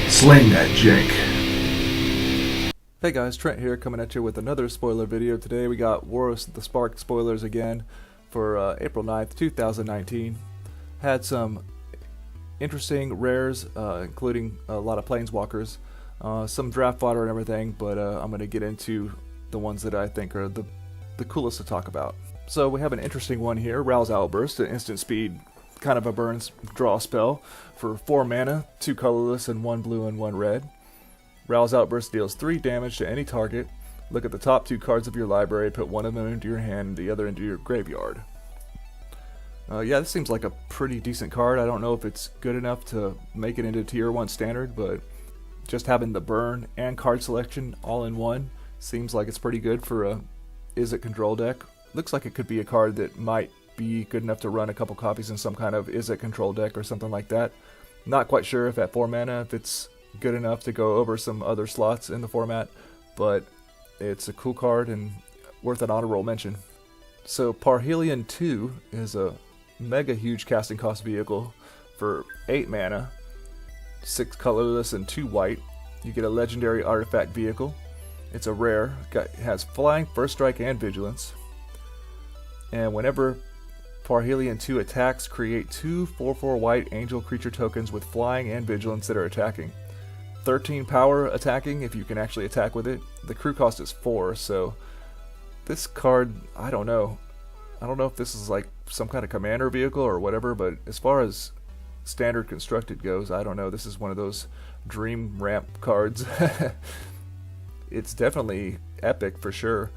Slaying that jank. Hey guys, Trent here coming at you with another spoiler video. Today we got Warros the Spark spoilers again for April 9th, 2019. Had some interesting rares, including a lot of planeswalkers, some draft fodder and everything, but I'm going to get into the ones that I think are the coolest to talk about. So we have an interesting one here, Row's Outburst, an instant speed, kind of a burns draw spell for 4 mana, 2 colorless and 1 blue and 1 red. Row's Outburst deals 3 damage to any target. Look at the top 2 cards of your library, put one of them into your hand and the other into your graveyard. Yeah, this seems like a pretty decent card. I don't know if it's good enough to make it into tier 1 standard, but just having the burn and card selection all in one seems like it's pretty good for a Izzet control deck. Looks like it could be a card that might be good enough to run a couple copies in some kind of Izzet control deck or something like that. Not quite sure if at 4 mana if it's good enough to go over some other slots in the format, but it's a cool card and worth an honor roll mention. So Parhelion 2 is a mega huge casting cost vehicle for 8 mana, 6 colorless and 2 white. You get a legendary artifact vehicle. It's a rare, has flying, first strike, and vigilance. And whenever Parhelion 2 attacks, create 2 4/4 white angel creature tokens with flying and vigilance that are attacking. 13 power attacking if you can actually attack with it. The crew cost is 4, so this card, I don't know. I don't know if this is like some kind of commander vehicle or whatever, but as far as standard constructed goes, I don't know. This is one of those dream ramp cards. It's definitely epic for sure,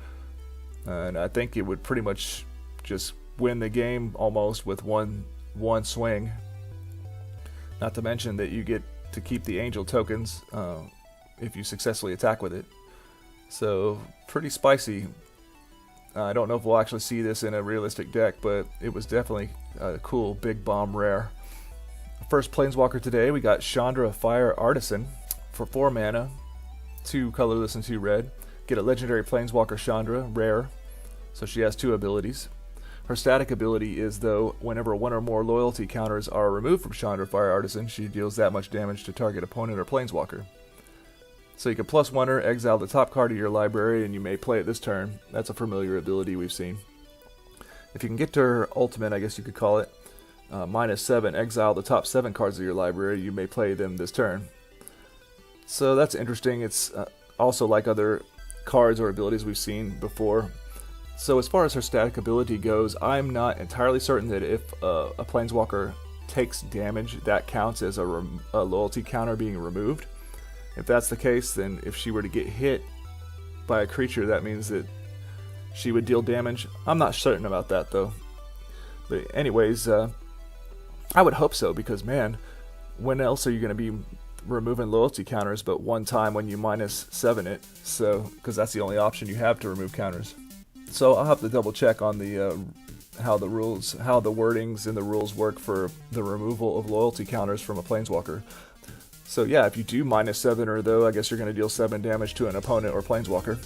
and I think it would pretty much just win the game almost with one swing. Not to mention that you get to keep the angel tokens if you successfully attack with it. So pretty spicy. I don't know if we'll actually see this in a realistic deck, but it was definitely a cool big bomb rare. First planeswalker today, we got Chandra Fire Artisan for 4 mana, 2 colorless and 2 red. Get a legendary planeswalker Chandra, rare, so she has 2 abilities. Her static ability is, though, whenever 1 or more loyalty counters are removed from Chandra Fire Artisan, she deals that much damage to target opponent or planeswalker. So you can +1 her, exile the top card of your library, and you may play it this turn. That's a familiar ability we've seen. If you can get to her ultimate, I guess you could call it, -7, exile the top 7 cards of your library, you may play them this turn. So that's interesting. It's also like other cards or abilities we've seen before. So as far as her static ability goes, I'm not entirely certain that if a planeswalker takes damage, that counts as a loyalty counter being removed. If that's the case, then if she were to get hit by a creature, that means that she would deal damage. I'm not certain about that though. But anyways, I would hope so, because man, when else are you going to be removing loyalty counters but one time when you -7 it? So, because that's the only option you have to remove counters. So I'll have to double check on the how the wordings in the rules work for the removal of loyalty counters from a planeswalker. So yeah, if you do -7 her though, I guess you're going to deal 7 damage to an opponent or planeswalker.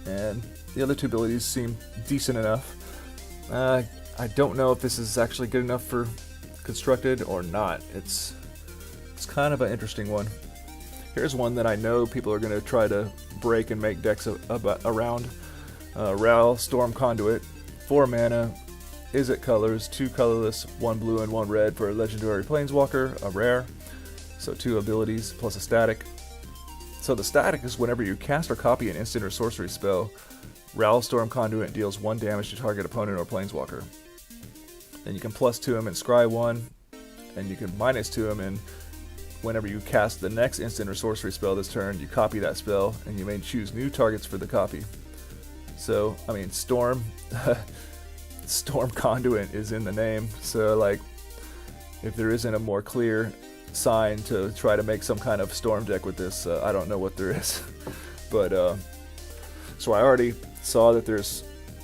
And the other 2 abilities seem decent enough. I don't know if this is actually good enough for constructed or not. It's kind of an interesting one. Here's one that I know people are going to try to break and make decks around. Ral Storm Conduit, 4 mana, Izzet colors, 2 colorless, 1 blue and 1 red for a legendary planeswalker, a rare. So 2 abilities plus a static. So the static is whenever you cast or copy an instant or sorcery spell, Ral Storm Conduit deals 1 damage to target opponent or planeswalker. Then you can +2 him and scry 1, and you can -2 him, and whenever you cast the next instant or sorcery spell this turn, you copy that spell, and you may choose new targets for the copy. So, I mean, Storm Conduit is in the name, so like, if there isn't a more clear sign to try to make some kind of Storm deck with this, I don't know what there is. But, so I already saw that there's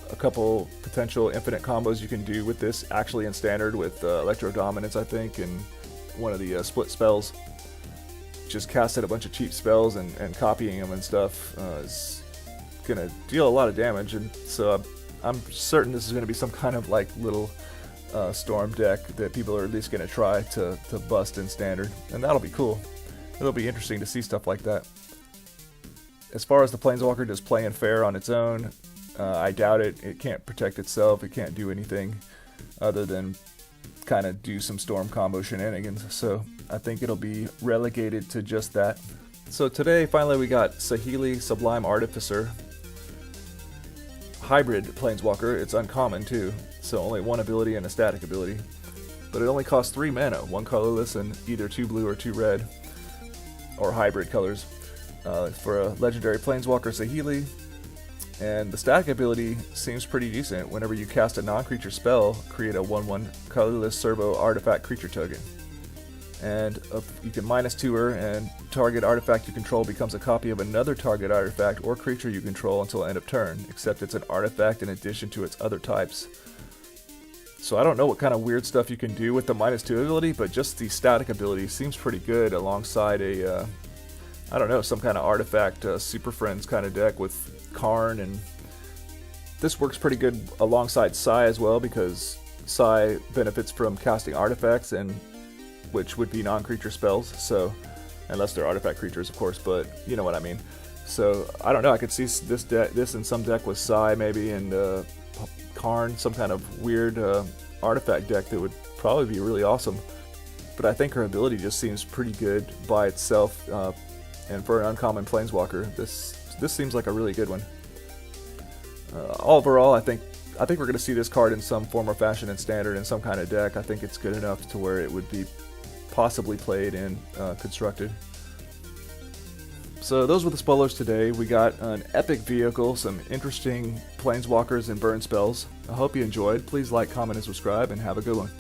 a couple potential infinite combos you can do with this, actually in standard with Electro Dominance, I think, and one of the split spells. Just casted a bunch of cheap spells and copying them and stuff is gonna deal a lot of damage, and so I'm certain this is gonna be some kind of like little Storm deck that people are at least gonna try to bust in standard, and that'll be cool. it'll be interesting to see stuff like that. As far as the Planeswalker just playing fair on its own, I doubt it. It can't protect itself. It can't do anything other than kind of do some storm combo shenanigans. So I think it'll be relegated to just that. So today, finally, we got Saheeli, Sublime Artificer. Hybrid Planeswalker. It's uncommon too, so only one ability and a static ability. But it only costs 3 mana, 1 colorless and either 2 blue or 2 red, or hybrid colors. For a legendary Planeswalker Saheeli, and the static ability seems pretty decent. Whenever you cast a non-creature spell, create a 1/1 colorless servo artifact creature token. And you can -2 her, and target artifact you control becomes a copy of another target artifact or creature you control until end of turn, except it's an artifact in addition to its other types. So I don't know what kind of weird stuff you can do with the -2 ability, but just the static ability seems pretty good alongside a I don't know, some kind of artifact Super Friends kind of deck with Karn, and this works pretty good alongside Sai as well, because Sai benefits from casting artifacts, and which would be non-creature spells, so unless they're artifact creatures, of course, but you know what I mean. So I don't know, I could see this in some deck with Sai maybe, and Karn, some kind of weird artifact deck that would probably be really awesome. But I think her ability just seems pretty good by itself. And for an uncommon Planeswalker, this seems like a really good one. Overall, I think we're going to see this card in some form or fashion in Standard in some kind of deck. I think it's good enough to where it would be possibly played in Constructed. So those were the spoilers today. We got an epic vehicle, some interesting Planeswalkers and burn spells. I hope you enjoyed. Please like, comment, and subscribe, and have a good one.